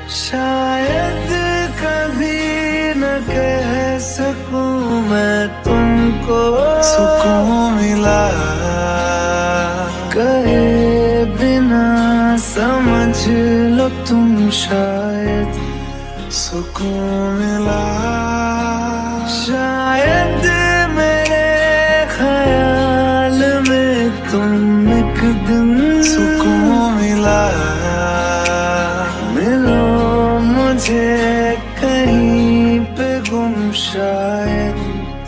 शायद कभी न कह सकूं मैं तुमको, सुकून मिला कहे बिना समझ लो तुम, शायद सुकून मिला। शायद मेरे ख्याल में तुम एक दिन, सुकून मिला। मिलो मुझे कहीं पे गुम, शायद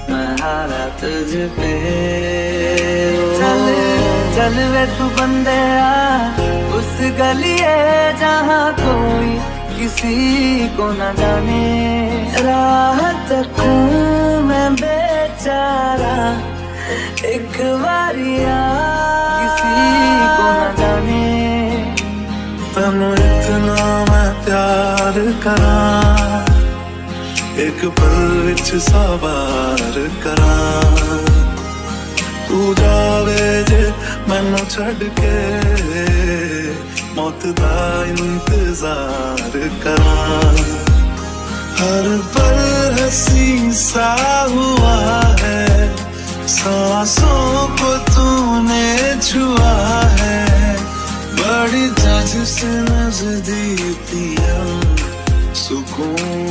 मैं हारा तुझ पे। चल वे तू बंदेया उस गली है जहाँ कोई किसी को न जाने, राह तकूं मैं बेचारा एक बारिया किसी को न जाने। तनु इतना मैं प्यार करा, एक पल विच सवार करा, तू जावे जे मैनू छड़ के, मौत दा इंतजार करा। हर पल हंसी सा हुआ है, सांसों को तूने छुआ है, बड़ी तुझसे नजदीकी हम, सुकून